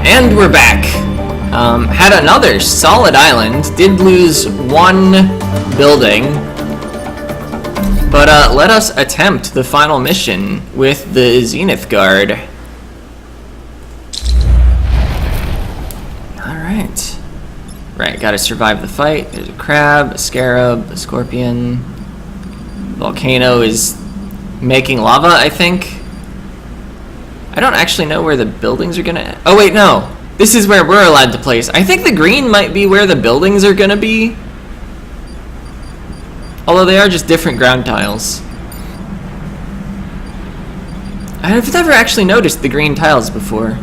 And we're back. Had another solid island. Did lose one building. But let us attempt the final mission with the Zenith Guard. Alright. Right, gotta survive the fight. There's a crab, a scarab, a scorpion. Volcano is making lava, I think. I don't actually know where the buildings are gonna... Oh wait, no. This is where we're allowed to place. I think the green might be where the buildings are gonna be. Although they are just different ground tiles. I've never actually noticed the green tiles before.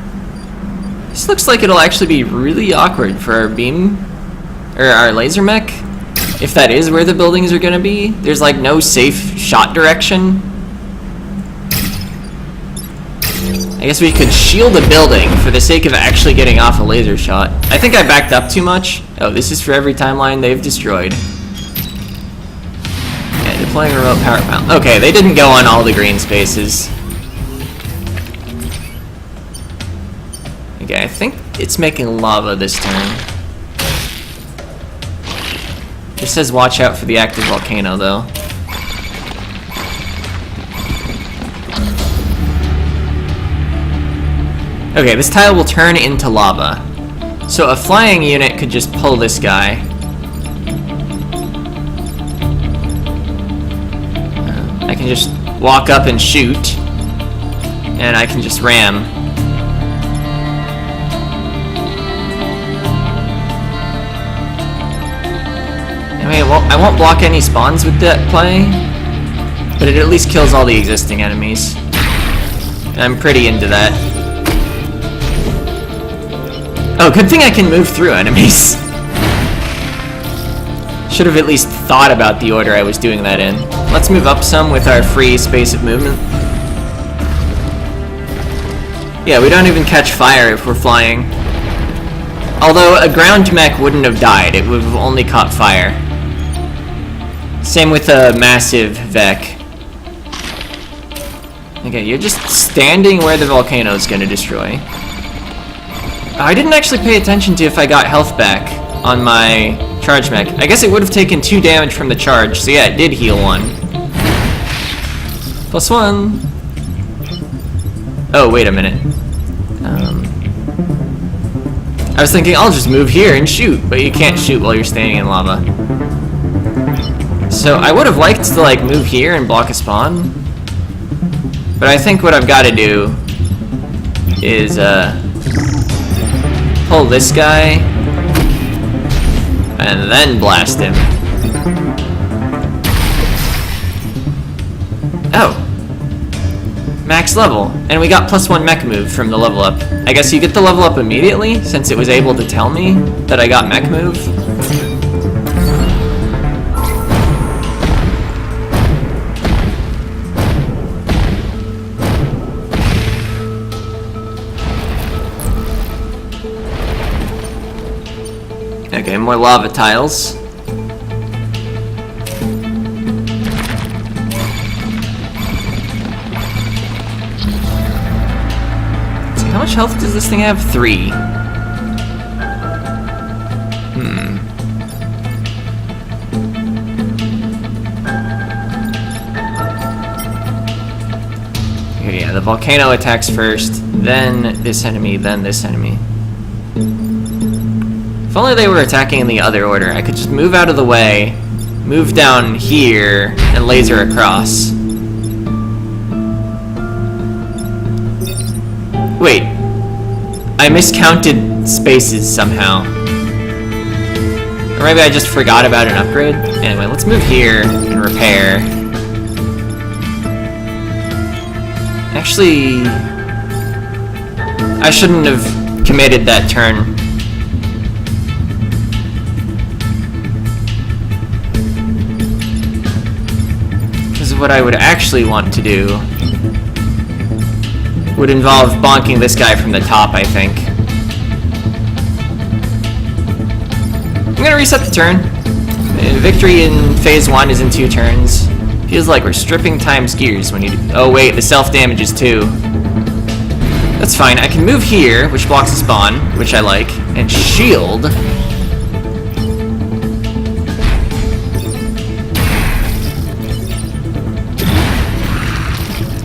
This looks like it'll actually be really awkward for our beam, or our laser mech. If that is where the buildings are gonna be. There's like no safe shot direction. I guess we could shield a building for the sake of actually getting off a laser shot. I think I backed up too much. Oh, this is for every timeline they've destroyed. Yeah, deploying remote power plant. Okay, they didn't go on all the green spaces. Okay, I think it's making lava this turn. It says watch out for the active volcano, though. Okay, this tile will turn into lava. So a flying unit could just pull this guy. I can just walk up and shoot. And I can just ram. I mean, I won't block any spawns with that play. But it at least kills all the existing enemies. And I'm pretty into that. Oh, good thing I can move through enemies. Should have at least thought about the order I was doing that in. Let's move up some with our free space of movement. Yeah, we don't even catch fire if we're flying. Although a ground mech wouldn't have died, it would have only caught fire. Same with a massive Vec. Okay, you're just standing where the volcano is going to destroy. I didn't actually pay attention to if I got health back on my charge mech. I guess it would have taken 2 damage from the charge, so yeah, it did heal 1. +1. Oh, wait a minute. I was thinking I'll just move here and shoot, but you can't shoot while you're standing in lava. So I would have liked to like move here and block a spawn, but I think what I've got to do is pull this guy, and then blast him. Oh! Max level. And we got +1 mech move from the level up. I guess you get the level up immediately, since it was able to tell me that I got mech move. Okay, more lava tiles. So how much health does this thing have? 3. Okay, yeah, the volcano attacks first, then this enemy, then this enemy. If only they were attacking in the other order, I could just move out of the way, move down here, and laser across. Wait, I miscounted spaces somehow. Or maybe I just forgot about an upgrade? Anyway, let's move here and repair. Actually, I shouldn't have committed that turn. What I would actually want to do would involve bonking this guy from the top, I think. I'm gonna reset the turn. Victory in phase 1 is in 2 turns. Feels like we're stripping times gears when you do. Oh wait, the self damage is 2. That's fine. I can move here, which blocks the spawn, which I like, and shield.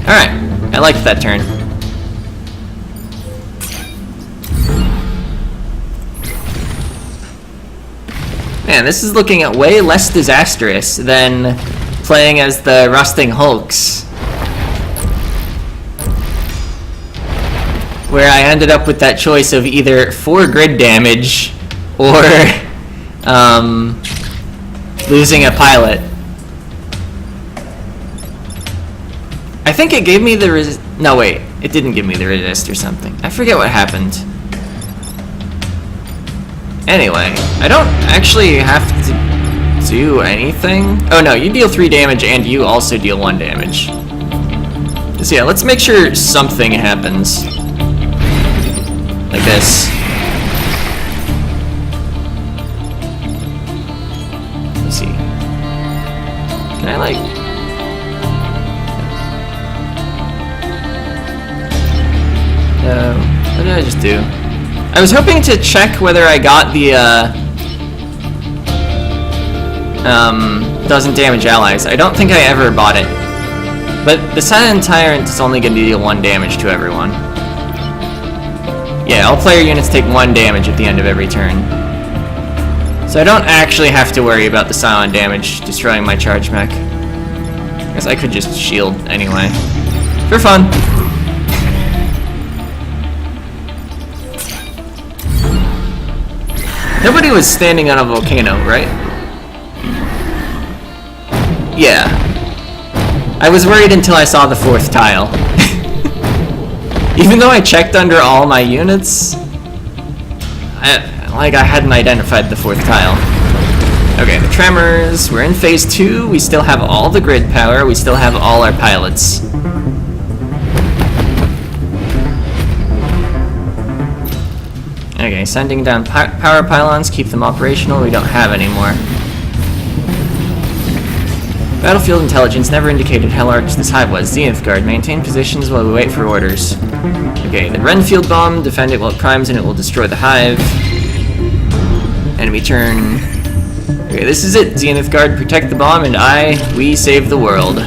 Alright, I liked that turn. Man, this is looking at way less disastrous than playing as the Rusting Hulks, where I ended up with that choice of either 4 grid damage or losing a pilot. I think it gave me the no wait, it didn't give me the resist or something. I forget what happened. Anyway, I don't actually have to do anything. Oh no, you deal 3 damage and you also deal 1 damage. So yeah, let's make sure something happens. Like this. Let's see. Can I like... what did I just do? I was hoping to check whether I got the, doesn't damage allies. I don't think I ever bought it. But the Silent Tyrant is only going to deal 1 damage to everyone. Yeah, all player units take 1 damage at the end of every turn. So I don't actually have to worry about the silent damage destroying my charge mech. I guess I could just shield anyway. For fun. Nobody was standing on a volcano, right? Yeah. I was worried until I saw the 4th tile. Even though I checked under all my units, I hadn't identified the 4th tile. Okay, the Tremors, we're in phase 2, we still have all the grid power, we still have all our pilots. Okay, sending down power pylons, keep them operational, we don't have any more. Battlefield intelligence never indicated how large this hive was. Zenith Guard, maintain positions while we wait for orders. Okay, the Renfield bomb, defend it while it primes and it will destroy the hive. Enemy turn. Okay, this is it. Zenith Guard, protect the bomb, and we save the world.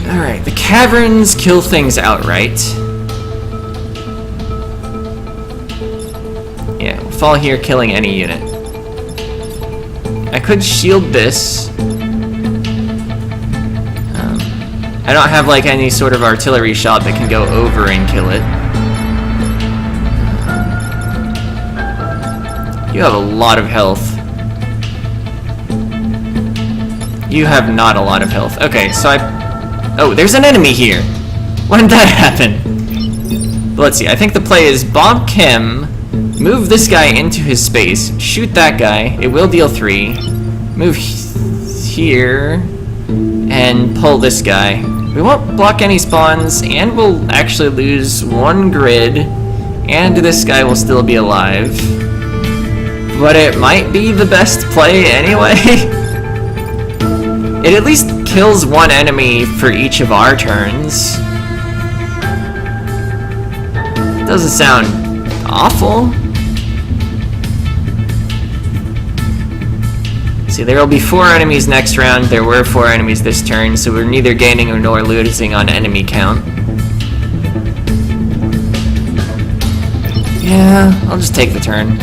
Alright, the caverns kill things outright. Yeah, we'll fall here killing any unit. I could shield this. I don't have like any sort of artillery shot that can go over and kill it. You have a lot of health. You have not a lot of health. Okay, so oh, there's an enemy here! When did that happen? But let's see, I think the play is bomb Kim, move this guy into his space, shoot that guy, it will deal 3, move here, and pull this guy. We won't block any spawns, and we'll actually lose 1 grid, and this guy will still be alive. But it might be the best play anyway. It at least kills 1 enemy for each of our turns. Doesn't sound awful. See, there will be 4 enemies next round. There were 4 enemies this turn, so we're neither gaining nor losing on enemy count. Yeah, I'll just take the turn.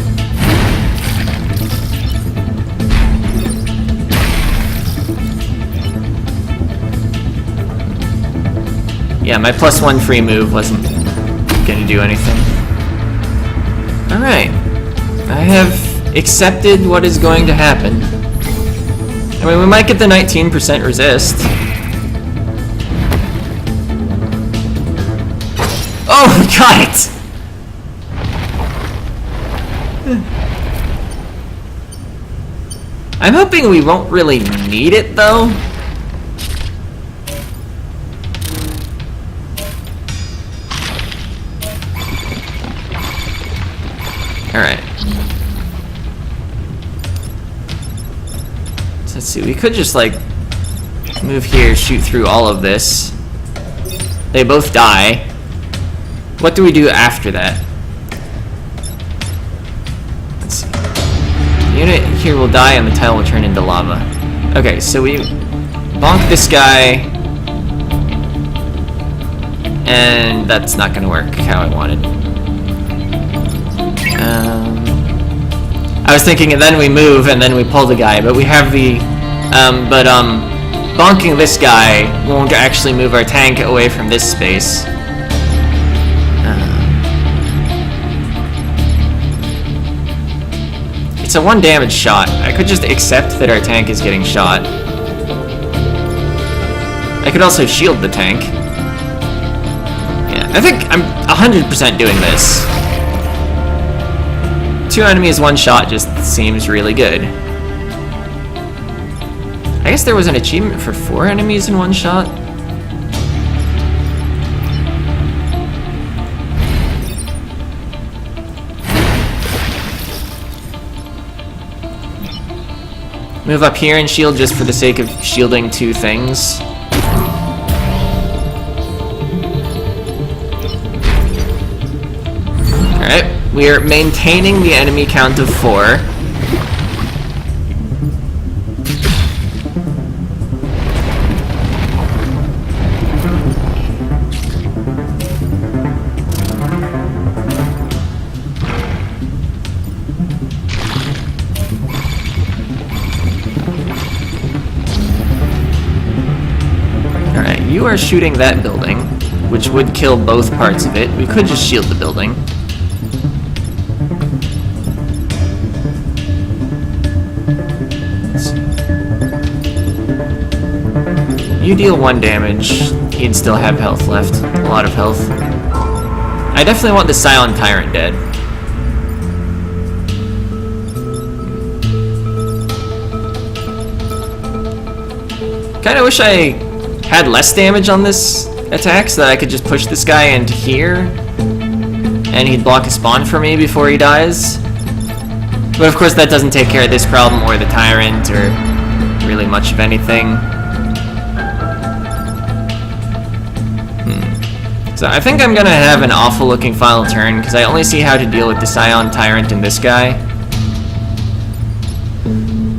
Yeah, my +1 free move wasn't gonna do anything. Alright. I have accepted what is going to happen. I mean, we might get the 19% resist. Oh, got it! I'm hoping we won't really need it, though. Alright. So let's see, we could just like move here, shoot through all of this. They both die. What do we do after that? Let's see. The unit here will die and the tile will turn into lava. Okay, so we bonk this guy. And that's not gonna work how I wanted. I was thinking, and then we move, and then we pull the guy, but we have the, bonking this guy won't actually move our tank away from this space. It's a 1 damage shot. I could just accept that our tank is getting shot. I could also shield the tank. Yeah, I think I'm 100% doing this. 2 enemies, 1 shot just seems really good. I guess there was an achievement for 4 enemies in 1 shot. Move up here and shield just for the sake of shielding 2 things. Alright, we are maintaining the enemy count of 4. Alright, you are shooting that building, which would kill both parts of it. We could just shield the building. You deal 1 damage, he'd still have health left. A lot of health. I definitely want the Silent Tyrant dead. Kinda wish I had less damage on this attack so that I could just push this guy into here and he'd block a spawn for me before he dies. But of course that doesn't take care of this problem or the Tyrant or really much of anything. So I think I'm gonna have an awful looking final turn because I only see how to deal with the Scion Tyrant and this guy.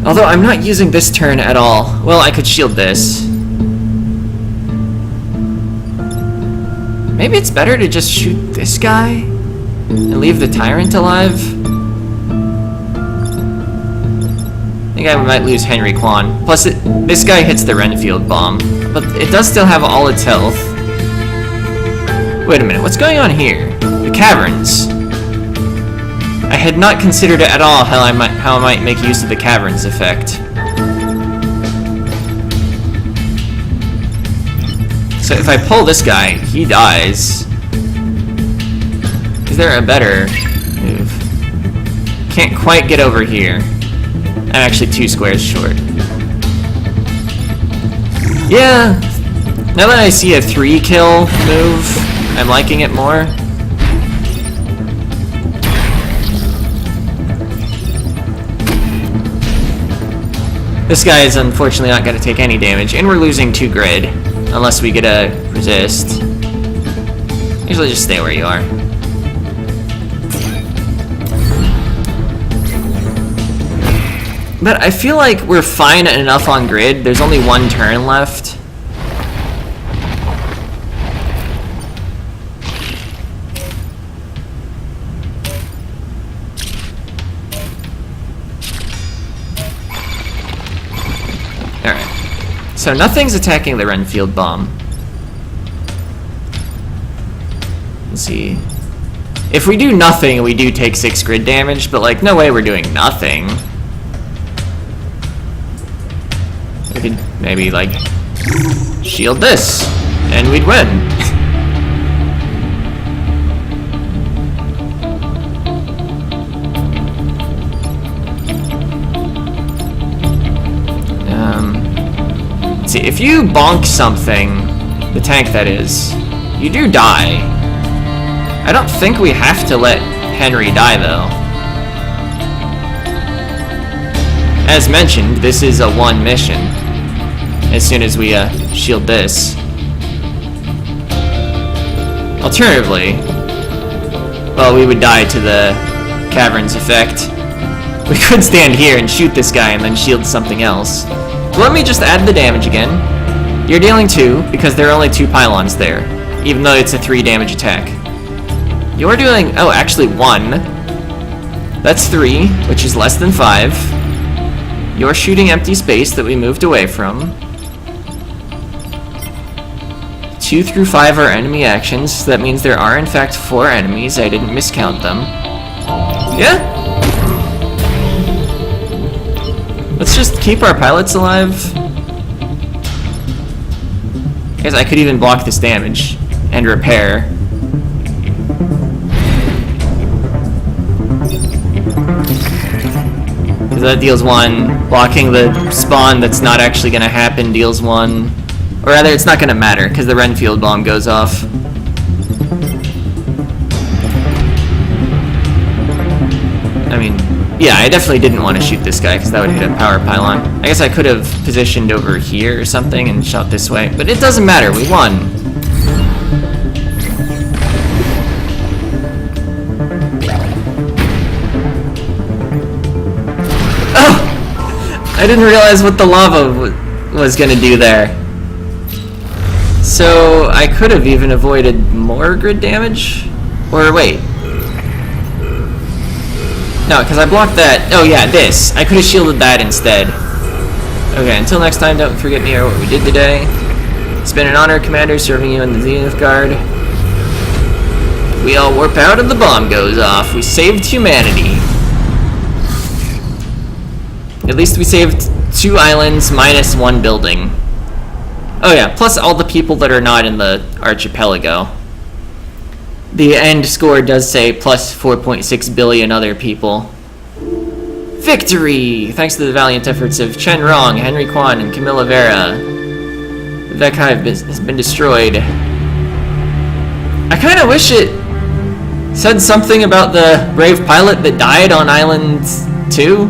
Although I'm not using this turn at all. Well, I could shield this. Maybe it's better to just shoot this guy and leave the Tyrant alive. I think I might lose Henry Kwan. Plus, this guy hits the Renfield bomb, but it does still have all its health. Wait a minute, what's going on here? The caverns. I had not considered it at all how I might make use of the caverns effect. So if I pull this guy, he dies. Is there a better move? Can't quite get over here. I'm actually 2 squares short. Yeah, now that I see a 3 kill move, I'm liking it more. This guy is unfortunately not going to take any damage, and we're losing 2 grid, unless we get a resist. Usually just stay where you are. But I feel like we're fine enough on grid. There's only 1 turn left. So nothing's attacking the Renfield bomb. Let's see. If we do nothing, we do take 6 grid damage, but like, no way we're doing nothing. We could maybe like shield this, and we'd win. See, if you bonk something, the tank that is, you do die. I don't think we have to let Henry die, though. As mentioned, this is a one mission. As soon as we shield this. Alternatively, well, we would die to the caverns effect. We could stand here and shoot this guy and then shield something else. Let me just add the damage again. You're dealing 2 because there are only 2 pylons there, even though it's a 3 damage attack. You're doing, oh, actually 1. That's 3, which is less than 5. You're shooting empty space that we moved away from. 2 through 5 are enemy actions, so that means there are in fact 4 enemies. I didn't miscount them. Yeah? Let's just keep our pilots alive. I guess I could even block this damage and repair. Because that deals 1. Blocking the spawn that's not actually going to happen deals 1. Or rather, it's not going to matter, because the Renfield bomb goes off. I mean, yeah, I definitely didn't want to shoot this guy, because that would hit a power pylon. I guess I could have positioned over here or something and shot this way, but it doesn't matter, we won. Oh! I didn't realize what the lava was going to do there. So, I could have even avoided more grid damage? Or wait. No, because I blocked that. Oh yeah, this. I could have shielded that instead. Okay, until next time, don't forget me or what we did today. It's been an honor, Commander, serving you in the Zenith Guard. We all warp out and the bomb goes off. We saved humanity. At least we saved 2 islands minus 1 building. Oh yeah, plus all the people that are not in the archipelago. The end score does say plus 4.6 billion other people. Victory! Thanks to the valiant efforts of Chen Rong, Henry Kwan, and Camilla Vera. The Vec Hive has been destroyed. I kind of wish it said something about the brave pilot that died on Island 2.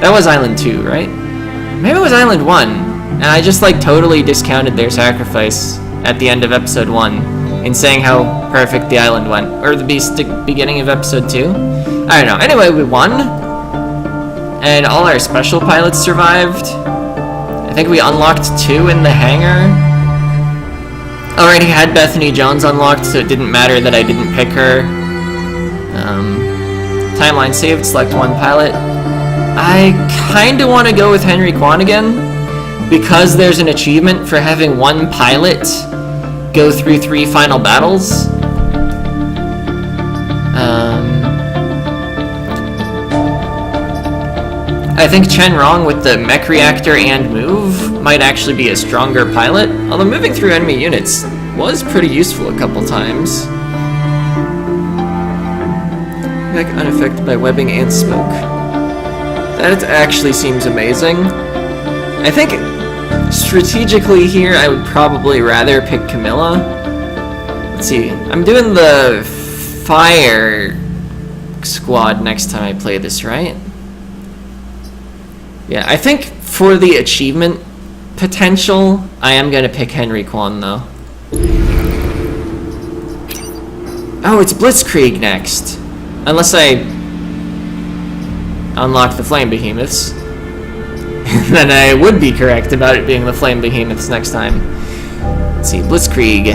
That was Island 2, right? Maybe it was Island 1, and I just like totally discounted their sacrifice at the end of episode 1 in saying how perfect the island went. Or the beginning of episode 2? I don't know. Anyway, we won, and all our special pilots survived. I think we unlocked 2 in the hangar. Already had Bethany Jones unlocked, so it didn't matter that I didn't pick her. Timeline saved, select 1 pilot. I kinda want to go with Henry Kwan again, because there's an achievement for having 1 pilot go through 3 final battles. I think Chen Rong with the mech reactor and move might actually be a stronger pilot, although moving through enemy units was pretty useful a couple times. Mech unaffected by webbing and smoke. That actually seems amazing. I think strategically here I would probably rather pick Camilla. Let's see, I'm doing the fire squad next time I play this, right? Yeah, I think for the achievement potential, I am going to pick Henry Kwan though. Oh, it's Blitzkrieg next. Unless I unlock the Flame Behemoths. Then I would be correct about it being the Flame Behemoths next time. Let's see, Blitzkrieg.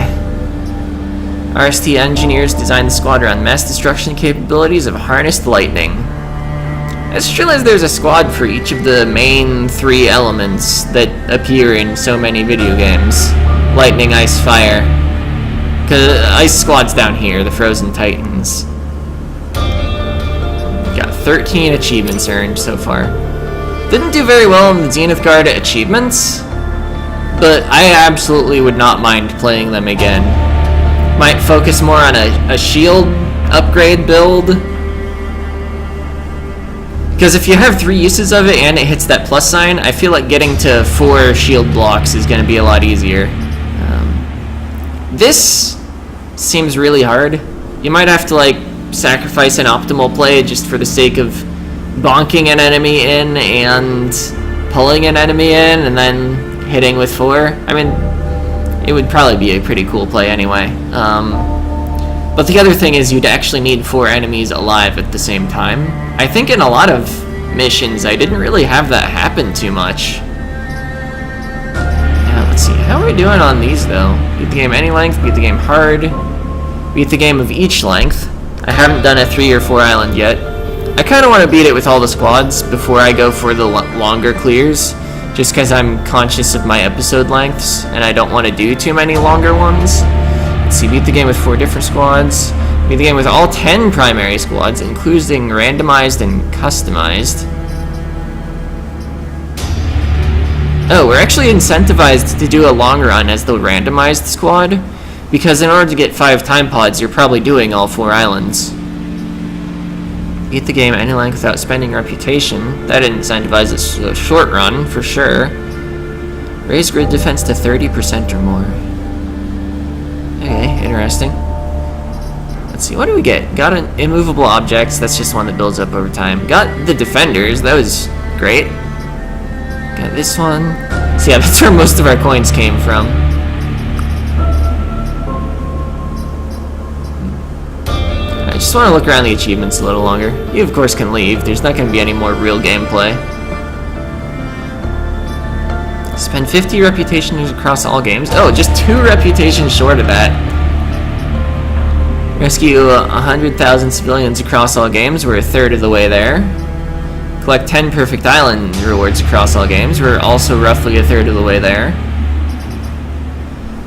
RST engineers designed the squad around mass destruction capabilities of harnessed lightning. I just realized there's a squad for each of the main 3 elements that appear in so many video games. Lightning, ice, fire. Because ice squad's down here, the Frozen Titans. Got 13 achievements earned so far. Didn't do very well in the Zenith Guard achievements, but I absolutely would not mind playing them again. Might focus more on a shield upgrade build. Because if you have 3 uses of it and it hits that plus sign, I feel like getting to 4 shield blocks is going to be a lot easier. This seems really hard. You might have to like sacrifice an optimal play just for the sake of bonking an enemy in and pulling an enemy in and then hitting with 4. I mean, it would probably be a pretty cool play anyway. But the other thing is you'd actually need 4 enemies alive at the same time. I think in a lot of missions I didn't really have that happen too much. Now let's see, how are we doing on these though? Beat the game any length, beat the game hard, beat the game of each length. I haven't done a 3 or 4 island yet. I kind of want to beat it with all the squads before I go for the longer clears, just because I'm conscious of my episode lengths and I don't want to do too many longer ones. Let's see, beat the game with 4 different squads. Beat the game with all 10 primary squads, including randomized and customized. Oh, we're actually incentivized to do a long run as the randomized squad, because in order to get 5 time pods, you're probably doing all 4 islands. Beat the game any length without spending reputation. That incentivizes a short run, for sure. Raise grid defense to 30% or more. Okay, interesting. Let's see, what do we get? Got an immovable objects, that's just one that builds up over time. Got the defenders, that was great. Got this one. So yeah, that's where most of our coins came from. I just want to look around the achievements a little longer. You of course can leave, there's not going to be any more real gameplay. Spend 50 reputations across all games. Oh, just 2 reputations short of that. Rescue 100,000 civilians across all games. We're a third of the way there. Collect 10 perfect island rewards across all games. We're also roughly a third of the way there.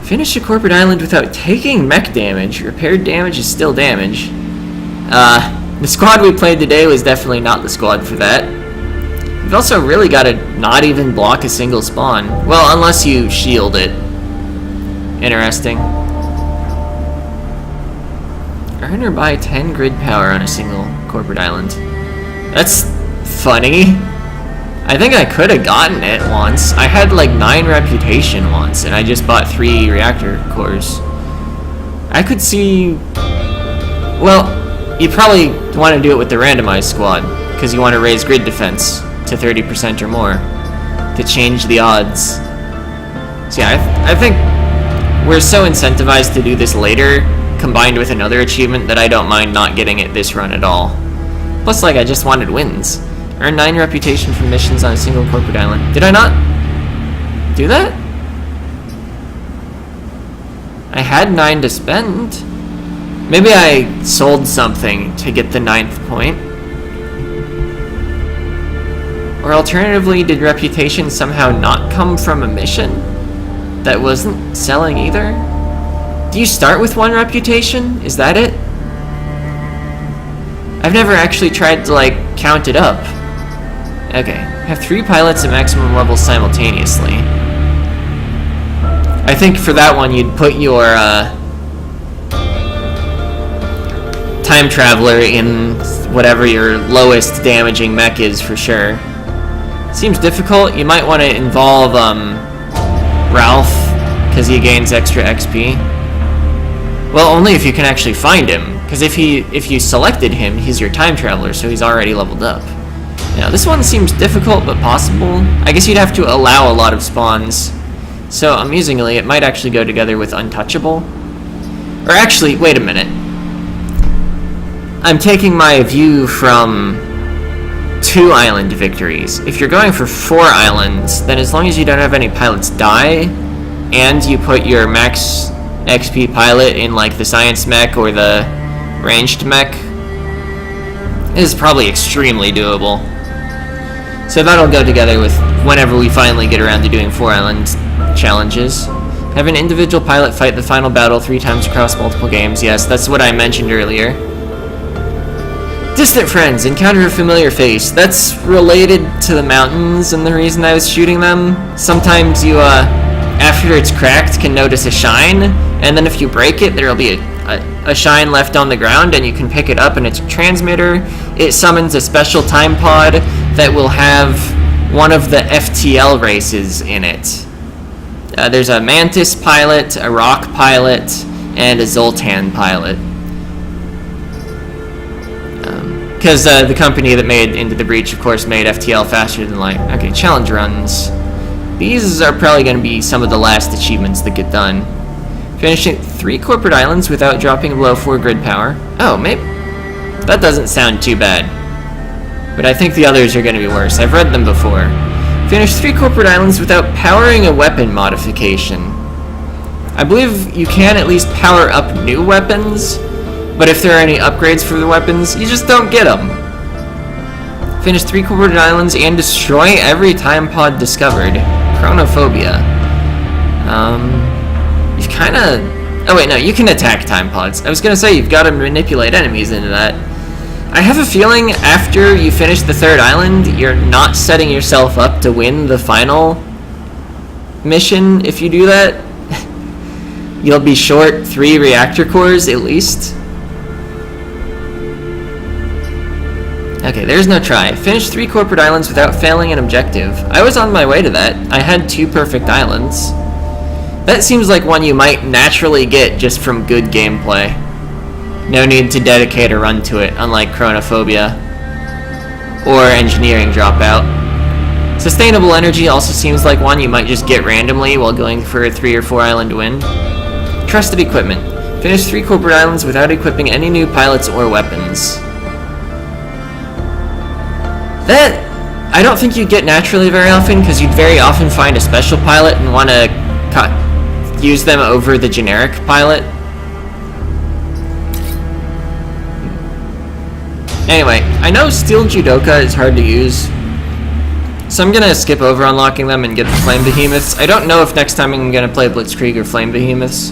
Finish a corporate island without taking mech damage. Repaired damage is still damage. The squad we played today was definitely not the squad for that. You've also really got to not even block a single spawn. Well, unless you shield it. Interesting. Earn or buy 10 grid power on a single corporate island. That's funny. I think I could have gotten it once. I had like 9 reputation once, and I just bought 3 reactor cores. I could see... Well, you probably want to do it with the randomized squad, because you want to raise grid defense to 30% or more to change the odds. So yeah, I think we're so incentivized to do this later, combined with another achievement, that I don't mind not getting it this run at all. Plus, like, I just wanted wins. Earn 9 reputation from missions on a single corporate island. Did I not do that? I had 9 to spend. Maybe I sold something to get the 9th point. Or alternatively, did reputation somehow not come from a mission that wasn't selling either? Do you start with 1 reputation? Is that it? I've never actually tried to, like, count it up. Okay, have 3 pilots at maximum levels simultaneously. I think for that one you'd put your time traveler in whatever your lowest damaging mech is for sure. Seems difficult. You might want to involve Ralph, because he gains extra XP. Well, only if you can actually find him, because if you selected him, he's your time traveler, so he's already leveled up. Now, this one seems difficult, but possible. I guess you'd have to allow a lot of spawns. So, amusingly, it might actually go together with Untouchable. Or actually, wait a minute. I'm taking my view from 2 island victories. If you're going for 4 islands, then as long as you don't have any pilots die, and you put your max XP pilot in like the science mech or the ranged mech, it is probably extremely doable. So that'll go together with whenever we finally get around to doing 4 island challenges. Have an individual pilot fight the final battle 3 times across multiple games. Yes, that's what I mentioned earlier. Distant friends, encounter a familiar face. That's related to the mountains and the reason I was shooting them. Sometimes you, after it's cracked, can notice a shine, and then if you break it, there'll be a shine left on the ground, and you can pick it up, and it's a transmitter. It summons a special time pod that will have one of the FTL races in it. There's a Mantis pilot, a Rock pilot, and a Zoltan pilot. Because the company that made Into the Breach, of course, made FTL faster than light. Okay, challenge runs. These are probably going to be some of the last achievements that get done. Finishing 3 corporate islands without dropping below 4 grid power. Oh, maybe... That doesn't sound too bad. But I think the others are going to be worse. I've read them before. Finish 3 corporate islands without powering a weapon modification. I believe you can at least power up new weapons, but if there are any upgrades for the weapons, you just don't get them. Finish 3 corporate islands and destroy every time pod discovered. Chronophobia. You've kind of... Oh wait, no, you can attack time pods. I was going to say you've got to manipulate enemies into that. I have a feeling after you finish the 3rd island, you're not setting yourself up to win the final mission if you do that. You'll be short 3 reactor cores at least. Okay, there's no try. Finish 3 corporate islands without failing an objective. I was on my way to that. I had 2 perfect islands. That seems like one you might naturally get just from good gameplay. No need to dedicate a run to it, unlike Chronophobia or Engineering Dropout. Sustainable Energy also seems like one you might just get randomly while going for a 3 or 4 island win. Trusted Equipment. Finish 3 corporate islands without equipping any new pilots or weapons. That I don't think you'd get naturally very often, because you'd very often find a special pilot and want to use them over the generic pilot. Anyway, I know Steel Judoka is hard to use, so I'm gonna skip over unlocking them and get the Flame Behemoths. I don't know if next time I'm gonna play Blitzkrieg or Flame Behemoths,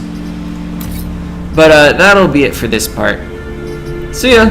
but that'll be it for this part. See ya!